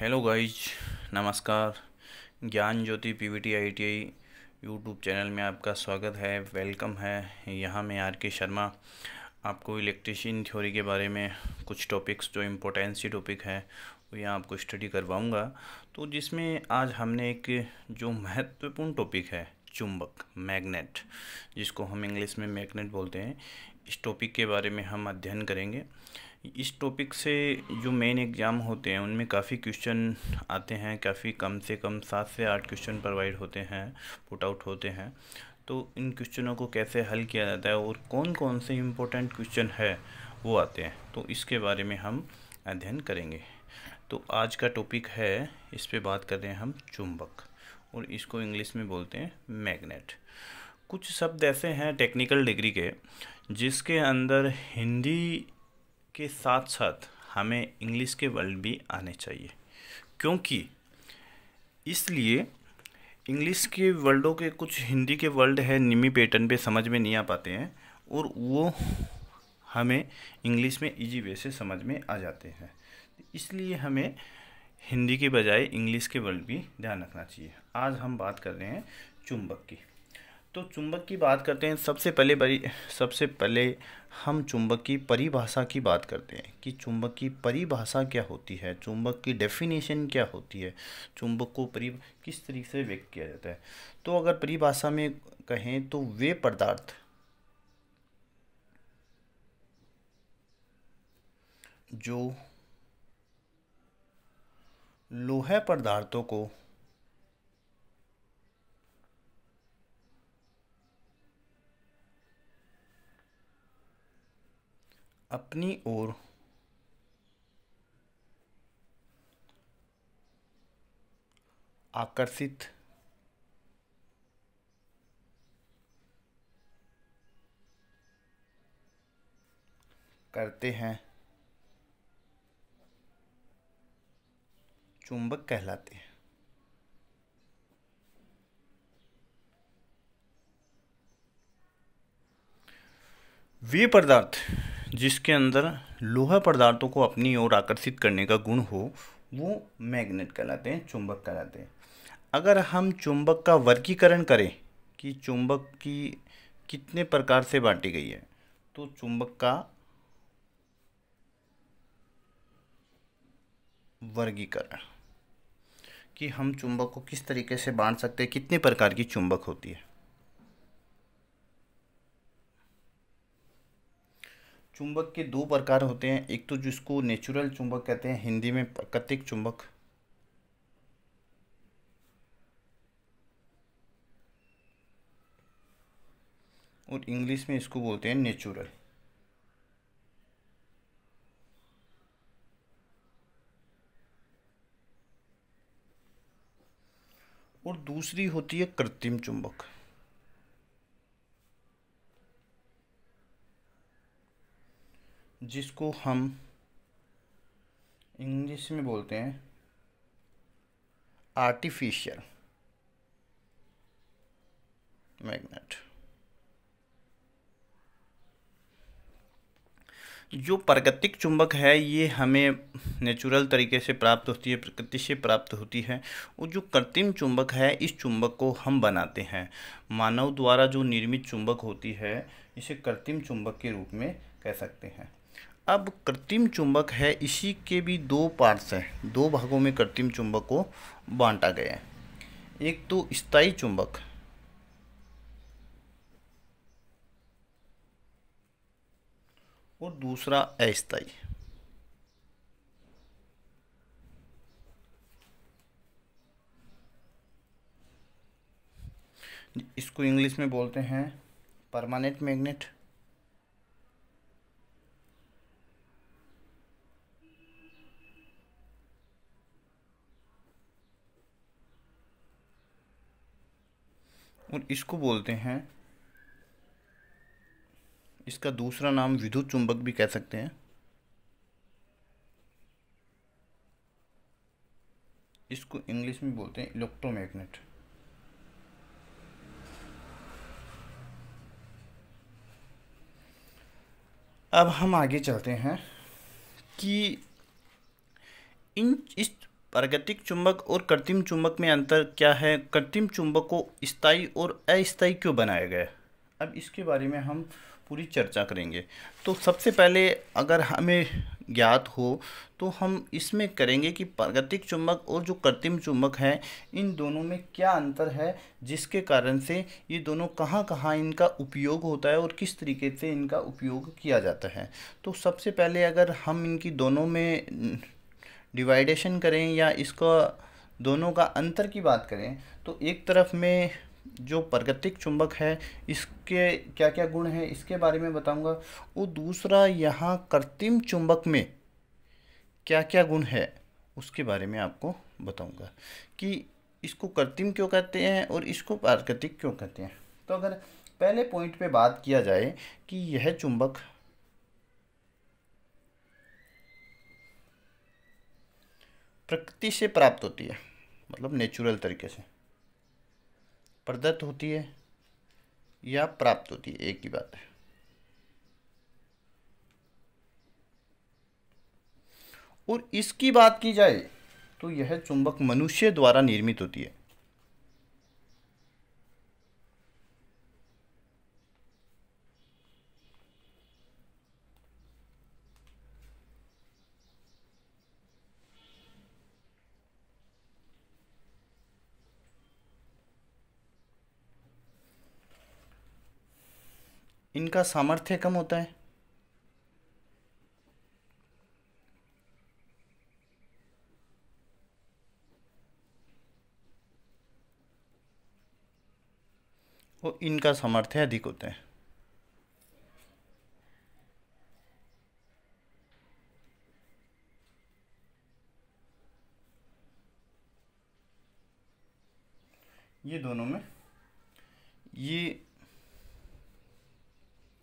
Hello guys, नमस्कार। ज्ञान ज्योति Pvt ITI YouTube channel में आपका स्वागत है, वेलकम है। यहाँ मैं आर के शर्मा आपको इलेक्ट्रिशियन थ्योरी के बारे में कुछ टॉपिक्स जो इम्पोर्टेंसी टॉपिक है वो यहाँ आपको स्टडी करवाऊँगा। तो जिसमें आज हमने एक जो महत्वपूर्ण टॉपिक है चुंबक, मैग्नेट, जिसको हम इंग्लिश में मैग्नेट बोलते हैं, इस टॉपिक के बारे में हम अध्ययन करेंगे। इस टॉपिक से जो मेन एग्ज़ाम होते हैं उनमें काफ़ी क्वेश्चन आते हैं, काफ़ी कम से कम 7 से 8 क्वेश्चन प्रोवाइड होते हैं, पुट आउट होते हैं। तो इन क्वेश्चनों को कैसे हल किया जाता है और कौन कौन से इम्पोर्टेंट क्वेश्चन है वो आते हैं, तो इसके बारे में हम अध्ययन करेंगे। तो आज का टॉपिक है, इस पे बात कर रहे हैं हम चुंबक, और इसको इंग्लिश में बोलते हैं मैग्नेट। कुछ शब्द ऐसे हैं टेक्निकल डिग्री के जिसके अंदर हिंदी के साथ साथ हमें इंग्लिश के वर्ड भी आने चाहिए, क्योंकि इसलिए इंग्लिश के वर्डों के कुछ हिंदी के वर्ड है निमी पैटर्न पे समझ में नहीं आ पाते हैं, और वो हमें इंग्लिश में इजी वे से समझ में आ जाते हैं। इसलिए हमें हिंदी के बजाय इंग्लिश के वर्ड भी ध्यान रखना चाहिए। आज हम बात कर रहे हैं चुंबक की। तो चुंबक की बात करते हैं। सबसे पहले हम चुंबक की परिभाषा की बात करते हैं कि चुंबक की परिभाषा क्या होती है, चुंबक की डेफिनेशन क्या होती है, चुंबक को किस तरीके से व्यक्त किया जाता है। तो अगर परिभाषा में कहें तो वे पदार्थ जो लोहे पदार्थों को अपनी ओर आकर्षित करते हैं चुंबक कहलाते हैं। वे पदार्थ जिसके अंदर लोहा पदार्थों को अपनी ओर आकर्षित करने का गुण हो वो मैग्नेट कहलाते हैं, चुंबक कहलाते हैं। अगर हम चुंबक का वर्गीकरण करें कि चुंबक की कितने प्रकार से बांटी गई है, तो चुंबक का वर्गीकरण कि हम चुंबक को किस तरीके से बांट सकते हैं, कितने प्रकार की चुंबक होती है। चुंबक के दो प्रकार होते हैं, एक तो जिसको नेचुरल चुंबक कहते हैं, हिंदी में प्राकृतिक चुंबक, और इंग्लिश में इसको बोलते हैं नेचुरल। और दूसरी होती है कृत्रिम चुंबक, जिसको हम इंग्लिश में बोलते हैं आर्टिफिशियल मैग्नेट। जो प्राकृतिक चुंबक है ये हमें नेचुरल तरीके से प्राप्त होती है, प्रकृति से प्राप्त होती है। और जो कृत्रिम चुंबक है, इस चुंबक को हम बनाते हैं, मानव द्वारा जो निर्मित चुंबक होती है इसे कृत्रिम चुंबक के रूप में कह सकते हैं। अब कृत्रिम चुंबक है, इसी के भी दो पार्ट्स हैं, दो भागों में कृत्रिम चुंबक को बांटा गया है। एक तो स्थायी चुंबक और दूसरा अस्थायी। इसको इंग्लिश में बोलते हैं परमानेंट मैग्नेट, और इसको बोलते हैं, इसका दूसरा नाम विद्युत चुंबक भी कह सकते हैं। इसको इंग्लिश में बोलते हैं इलेक्ट्रोमैग्नेट। अब हम आगे चलते हैं कि इस प्राकृतिक चुंबक और कृत्रिम चुंबक में अंतर क्या है, कृत्रिम चुंबक को स्थायी और अस्थायी क्यों बनाया गया है, अब इसके बारे में हम पूरी चर्चा करेंगे। तो सबसे पहले अगर हमें ज्ञात हो तो हम इसमें करेंगे कि प्राकृतिक चुंबक और जो कृत्रिम चुंबक है इन दोनों में क्या अंतर है, जिसके कारण से ये दोनों कहाँ कहाँ इनका उपयोग होता है और किस तरीके से इनका उपयोग किया जाता है। तो सबसे पहले अगर हम इनकी दोनों में डिवाइडेशन करें या इसका दोनों का अंतर की बात करें तो एक तरफ में जो प्राकृतिक चुंबक है इसके क्या क्या गुण हैं इसके बारे में बताऊंगा, और दूसरा यहाँ कृत्रिम चुंबक में क्या क्या गुण है उसके बारे में आपको बताऊंगा कि इसको कृत्रिम क्यों कहते हैं और इसको प्राकृतिक क्यों कहते हैं। तो अगर पहले पॉइंट पे बात किया जाए कि यह चुंबक प्रकृति से प्राप्त होती है, मतलब नेचुरल तरीके से प्रदत्त होती है या प्राप्त होती है, एक ही बात है। और इसकी बात की जाए तो यह चुंबक मनुष्य द्वारा निर्मित होती है। इनका सामर्थ्य कम होता है, और इनका सामर्थ्य अधिक होता है। ये दोनों में ये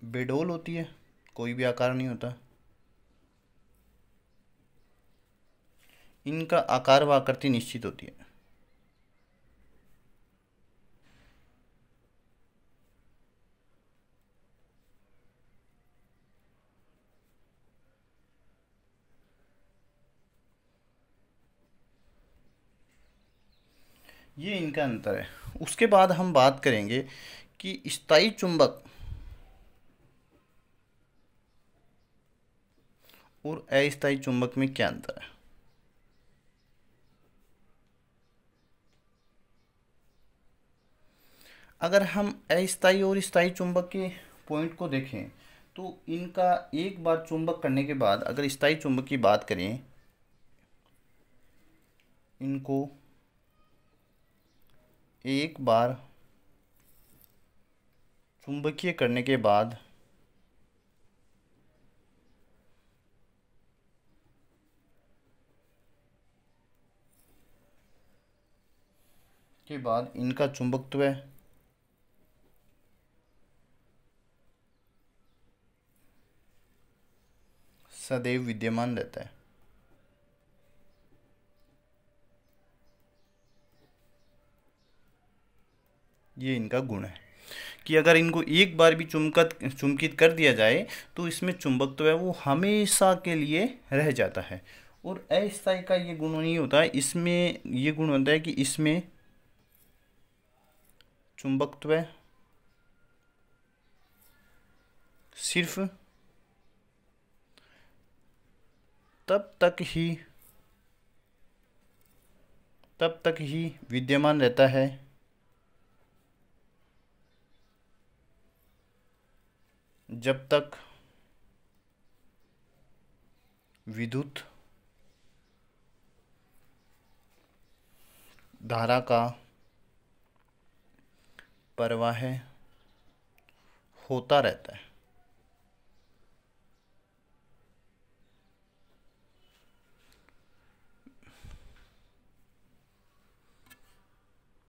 बेडोल होती है, कोई भी आकार नहीं होता। इनका आकार व आकृति निश्चित होती है। ये इनका अंतर है। उसके बाद हम बात करेंगे कि स्थायी चुंबक और अस्थायी चुंबक में क्या अंतर है। अगर हम अस्थायी और स्थायी चुंबक के पॉइंट को देखें तो इनका एक बार चुंबक करने के बाद अगर स्थायी चुंबक की बात करें, इनको एक बार चुंबकीय करने के बाद इनका चुंबकत्व सदैव विद्यमान रहता है। ये इनका गुण है कि अगर इनको एक बार भी चुंबकित कर दिया जाए तो इसमें चुंबकत्व है वो हमेशा के लिए रह जाता है। और अस्थायी का ये गुण नहीं होता है, इसमें ये गुण होता है कि इसमें चुंबकत्व सिर्फ तब तक ही विद्यमान रहता है जब तक विद्युत धारा का प्रवाह होता रहता है।